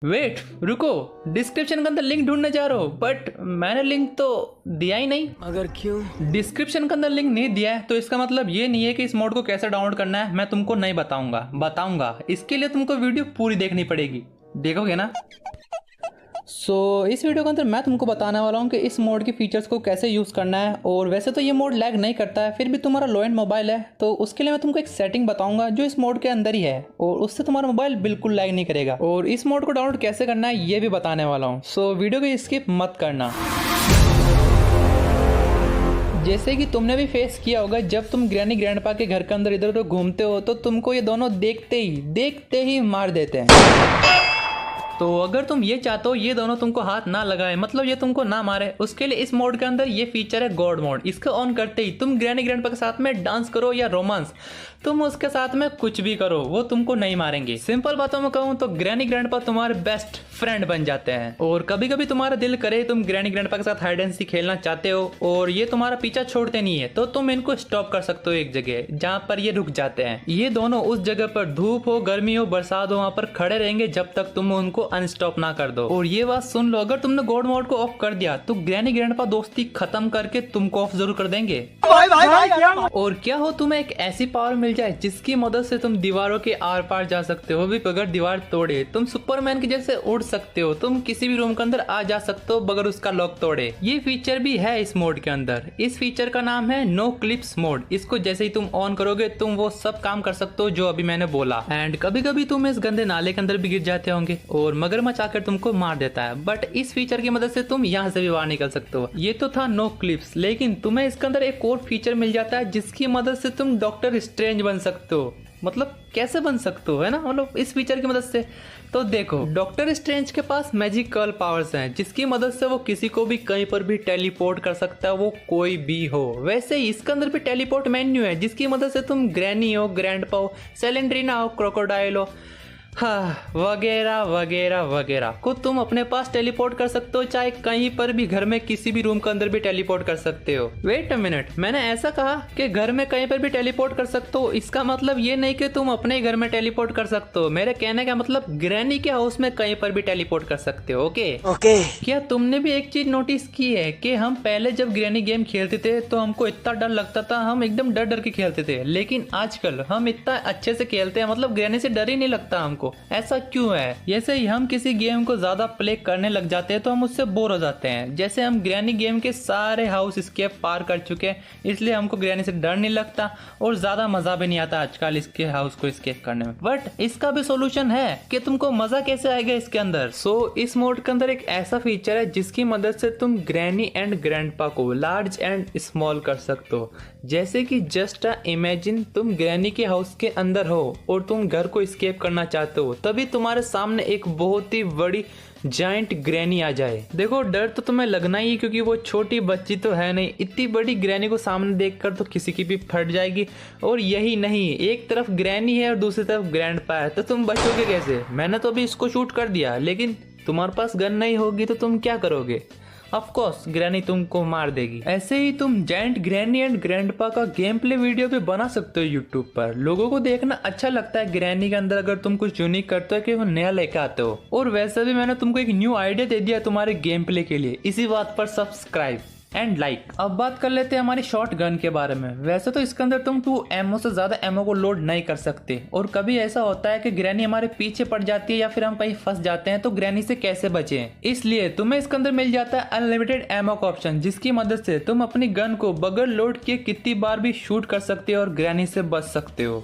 Wait रुको। Description के अंदर लिंक ढूंढने जा रहा हूँ बट मैंने लिंक तो दिया ही नहीं। मगर क्यों? डिस्क्रिप्शन के अंदर लिंक नहीं दिया है तो इसका मतलब ये नहीं है कि इस मोड को कैसे डाउनलोड करना है मैं तुमको नहीं बताऊंगा। इसके लिए तुमको वीडियो पूरी देखनी पड़ेगी। देखोगे ना? इस वीडियो के अंदर मैं तुमको बताने वाला हूँ कि इस मोड के फीचर्स को कैसे यूज़ करना है। और वैसे तो ये मोड लैग नहीं करता है, फिर भी तुम्हारा लो एंड मोबाइल है तो उसके लिए मैं तुमको एक सेटिंग बताऊंगा जो इस मोड के अंदर ही है और उससे तुम्हारा मोबाइल बिल्कुल लैग नहीं करेगा। और इस मोड को डाउनलोड कैसे करना है ये भी बताने वाला हूँ, सो वीडियो को स्किप मत करना। जैसे कि तुमने भी फेस किया होगा, जब तुम ग्रैनी ग्रैंडपा के घर के अंदर इधर उधर घूमते हो तो तुमको ये दोनों देखते ही मार देते हैं। तो अगर तुम ये चाहते हो ये दोनों तुमको हाथ ना लगाए, मतलब ये तुमको ना मारे, उसके लिए इस मोड के अंदर ये फीचर है गॉड मोड। इसको ऑन करते ही तुम ग्रैनी ग्रैंडपा के साथ में डांस करो या रोमांस, तुम उसके साथ में कुछ भी करो वो तुमको नहीं मारेंगे। सिंपल बातों में कहूँ तो ग्रैनी ग्रैंडपा तुम्हारे बेस्ट फ्रेंड बन जाते हैं। और कभी कभी तुम्हारा दिल करे तुम ग्रैनी ग्रैंडपा के साथ हाइड एंड सीक खेलना चाहते हो और ये तुम्हारा पीछा छोड़ते नहीं है तो तुम इनको स्टॉप कर सकते हो एक जगह जहाँ पर ये रुक जाते हैं। ये दोनों उस जगह पर धूप हो, गर्मी हो, बरसात हो, वहाँ पर खड़े रहेंगे जब तक तुम उनको अनस्टॉप ना कर दो। और ये बात सुन लो, अगर तुमने गॉड मोड को ऑफ कर दिया तो ग्रैनी ग्रैंडपा दोस्ती खत्म करके तुमको ऑफ जरूर कर देंगे। और क्या हो तुम्हें एक ऐसी पावर मिल जाए जिसकी मदद से तुम दीवारों के आर पार जा सकते हो, भी बगैर दीवार तोड़े। तुम सुपरमैन के जैसे उड़ सकते हो, तुम किसी भी रूम के अंदर आ जा सकते हो बगैर उसका लॉक तोड़े। ये फीचर भी है इस मोड के अंदर। इस फीचर का नाम है नो क्लिप्स मोड। इसको जैसे ही तुम ऑन करोगे तुम वो सब काम कर सकते हो जो अभी मैंने बोला। एंड कभी कभी तुम इस गंदे नाले के अंदर भी गिर जाते होंगे और मगरमच्छ आकर तुमको मार देता है, बट इस फीचर की मदद से तुम यहाँ से भी बाहर निकल सकते हो। ये तो था नो क्लिप्स, लेकिन तुम्हें इसके अंदर एक और फीचर मिल जाता है जिसकी मदद से तुम डॉक्टर स्ट्रेंज बन सकते हो। मतलब कैसे बन सकते हो, है ना, मतलब इस फीचर की मदद से। तो देखो, डॉक्टर स्ट्रेंज के पास मैजिकल पावर्स हैं जिसकी मदद से वो किसी को भी कहीं पर भी टेलीपोर्ट कर सकता है, वो कोई भी हो। वैसे ही इसके अंदर भी टेलीपोर्ट मेन्यू है जिसकी मदद से तुम ग्रैनी हो, ग्रैंडपा हो, सेलेंड्रीना हो, क्रोकोडाइल हो, हाँ, वगैरह वगैरह वगैरह को तुम अपने पास टेलीपोर्ट कर सकते हो, चाहे कहीं पर भी, घर में किसी भी रूम के अंदर भी टेलीपोर्ट कर सकते हो। वेट अ मिनट, मैंने ऐसा कहा कि घर में कहीं पर भी टेलीपोर्ट कर सकते हो, इसका मतलब ये नहीं कि तुम अपने घर में टेलीपोर्ट कर सकते हो। मेरे कहने का मतलब ग्रैनी के हाउस में कहीं पर भी टेलीपोर्ट कर सकते हो। ओके। क्या तुमने भी एक चीज नोटिस की है कि हम पहले जब ग्रैनी गेम खेलते थे तो हमको इतना डर लगता था, हम एकदम डर डर के खेलते थे, लेकिन आजकल हम इतना अच्छे से खेलते हैं, मतलब ग्रैनी से डर ही नहीं लगता हमको। ऐसा क्यों है? जैसे ही हम किसी गेम को ज्यादा प्ले करने लग जाते हैं तो हम उससे बोर हो जाते हैं। जैसे हम ग्रैनी गेम के सारे हाउस स्केप पार कर चुके हैं, इसलिए हमको ग्रैनी से डर नहीं लगता और ज्यादा मजा भी नहीं आता आजकल इसके हाउस को स्केप करने में। बट इसका भी सोल्यूशन है कि तुमको मजा कैसे आएगा इसके अंदर। इस मोड के अंदर एक ऐसा फीचर है जिसकी मदद से तुम ग्रैनी एंड ग्रैंडपा को लार्ज एंड स्मॉल कर सकते हो। जैसे कि जस्ट इमेजिन तुम ग्रैनी के हाउस के अंदर हो और तुम घर को स्केप करना चाहते हो, तभी तुम्हारे सामने एक बहुत ही बड़ी जाइंट ग्रैनी आ जाए। देखो, डर तो तुम्हें लगना ही है क्योंकि वो छोटी बच्ची तो है नहीं, इतनी बड़ी ग्रैनी को सामने देखकर तो किसी की भी फट जाएगी। और यही नहीं, एक तरफ ग्रैनी है और दूसरी तरफ ग्रैंडपा है, तो तुम बचोगे कैसे? मैंने तो अभी इसको शूट कर दिया, लेकिन तुम्हारे पास गन नहीं होगी तो तुम क्या करोगे? ऑफ कोर्स ग्रैनी तुमको मार देगी। ऐसे ही तुम जायंट ग्रैनी एंड ग्रैंडपा का गेम प्ले वीडियो भी बना सकते हो यूट्यूब पर। लोगों को देखना अच्छा लगता है ग्रैनी के अंदर अगर तुम कुछ यूनिक करते हो कि वो नया लेके आते हो। और वैसे भी मैंने तुमको एक न्यू आइडिया दे दिया तुम्हारे गेम प्ले के लिए, इसी बात पर सब्सक्राइब एंड लाइक। अब बात कर लेते हैं हमारी शॉर्ट गन के बारे में। वैसे तो इसके अंदर तुम 2 एमओ से ज्यादा एमओ को लोड नहीं कर सकते और कभी ऐसा होता है कि ग्रैनी हमारे पीछे पड़ जाती है या फिर हम कहीं फंस जाते हैं, तो ग्रैनी से कैसे बचें? इसलिए तुम्हें इसके अंदर मिल जाता है अनलिमिटेड एमओ का ऑप्शन, जिसकी मदद से तुम अपनी गन को बगैर लोड किए कितनी बार भी शूट कर सकते हो और ग्रैनी से बच सकते हो।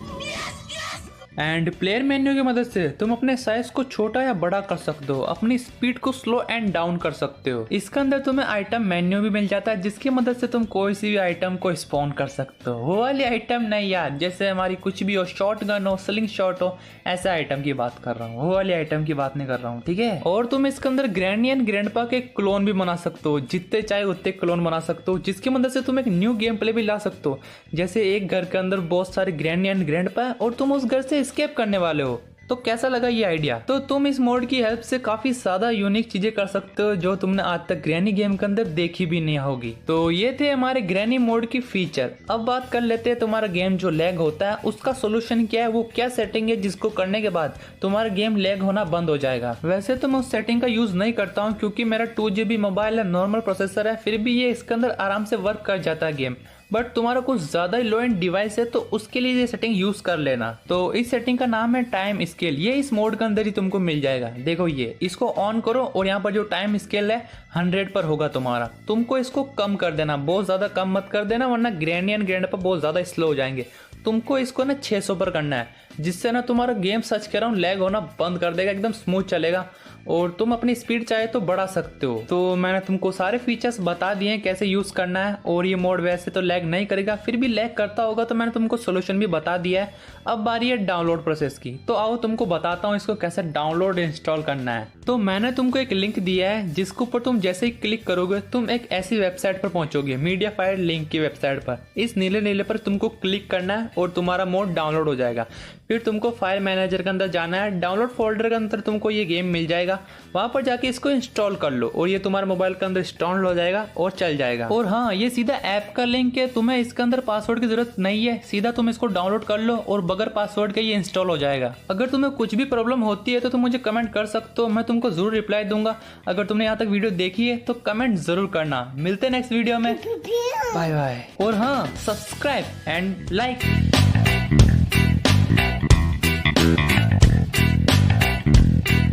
एंड प्लेयर मेन्यू की मदद से तुम अपने साइज को छोटा या बड़ा कर सकते हो, अपनी स्पीड को स्लो एंड डाउन कर सकते हो। इसके अंदर तुम्हें आइटम मेन्यू भी मिल जाता है जिसकी मदद से तुम कोई सी भी आइटम को स्पॉन कर सकते हो। वो वाली आइटम नहीं यार, जैसे हमारी कुछ भी हो, शॉर्ट गन हो, स्लिंग शॉट हो, ऐसे आइटम की बात कर रहा हूँ, वो वाली आइटम की बात नहीं कर रहा हूँ, ठीक है। और तुम इसके अंदर ग्रैनी एंड ग्रैंडपा के क्लोन भी बना सकते हो, जितने चाहे उतने क्लोन बना सकते हो, जिसकी मदद से तुम एक न्यू गेम प्ले भी ला सकते हो। जैसे एक घर के अंदर बहुत सारे ग्रैनी एंड ग्रैंडपा है और तुम उस घर से स्केप करने वाले हो, तो कैसा लगा ये आइडिया? तो तुम इस मोड की हेल्प से काफी ज्यादा यूनिक चीजें कर सकते हो जो तुमने आज तक ग्रैनी गेम के अंदर देखी भी नहीं होगी। तो ये थे हमारे ग्रैनी मोड की फीचर। अब बात कर लेते हैं तुम्हारा गेम जो लैग होता है उसका सोल्यूशन क्या है, वो क्या सेटिंग है जिसको करने के बाद तुम्हारा गेम लैग होना बंद हो जाएगा। वैसे तो मैं उस सेटिंग का यूज नहीं करता हूँ क्योंकि मेरा 2GB मोबाइल है, नॉर्मल प्रोसेसर है, फिर भी ये इसके अंदर आराम से वर्क कर जाता है गेम। बट तुम्हारा कुछ ज्यादा लो एंड डिवाइस है तो उसके लिए ये सेटिंग यूज कर लेना। तो इस सेटिंग का नाम है टाइम स्केल। ये इस मोड के अंदर ही तुमको मिल जाएगा। देखो ये इसको ऑन करो और यहाँ पर जो टाइम स्केल है 100 पर होगा तुम्हारा। तुमको इसको कम कर देना, बहुत ज्यादा कम मत कर देना वरना ग्रैनी एंड ग्रैंडपा बहुत ज्यादा स्लो हो जाएंगे। तुमको इसको ना 600 पर करना है, जिससे ना तुम्हारा गेम सच कह रहा हूँ लैग होना बंद कर देगा, एकदम स्मूथ चलेगा और तुम अपनी स्पीड चाहे तो बढ़ा सकते हो। तो मैंने तुमको सारे फीचर्स बता दिए हैं कैसे यूज करना है और ये मोड वैसे तो लैग नहीं करेगा, फिर भी लैग करता होगा तो मैंने तुमको सोल्यूशन भी बता दिया है। अब बारी है डाउनलोड प्रोसेस की, तो आओ तुमको बताता हूँ इसको कैसे डाउनलोड इंस्टॉल करना है। तो मैंने तुमको एक लिंक दिया है जिसके ऊपर तुम जैसे ही क्लिक करोगे तुम एक ऐसी वेबसाइट पर पहुंचोगे, मीडियाफायर लिंक की वेबसाइट पर। इस नीले नीले पर तुमको क्लिक करना है और तुम्हारा मोड डाउनलोड हो जाएगा। फिर तुमको फाइल मैनेजर के अंदर जाना है, डाउनलोड फोल्डर के अंदर तुमको ये गेम मिल जाएगा, वहां पर जाके इसको इंस्टॉल कर लो और ये तुम्हारे मोबाइल के अंदर इंस्टॉल हो जाएगा और चल जाएगा। और हाँ, ये सीधा ऐप का लिंक है, तुम्हें इसके अंदर पासवर्ड की जरूरत नहीं है, सीधा तुम इसको डाउनलोड कर लो और बगैर पासवर्ड के ये इंस्टॉल हो जाएगा। अगर तुम्हें कुछ भी प्रॉब्लम होती है तो तुम मुझे कमेंट कर सकते हो, मैं तुमको जरूर रिप्लाई दूंगा। अगर तुमने यहाँ तक वीडियो देखी है तो कमेंट जरूर करना। मिलते हैं नेक्स्ट वीडियो में, बाय बाय। और हाँ, सब्सक्राइब एंड लाइक।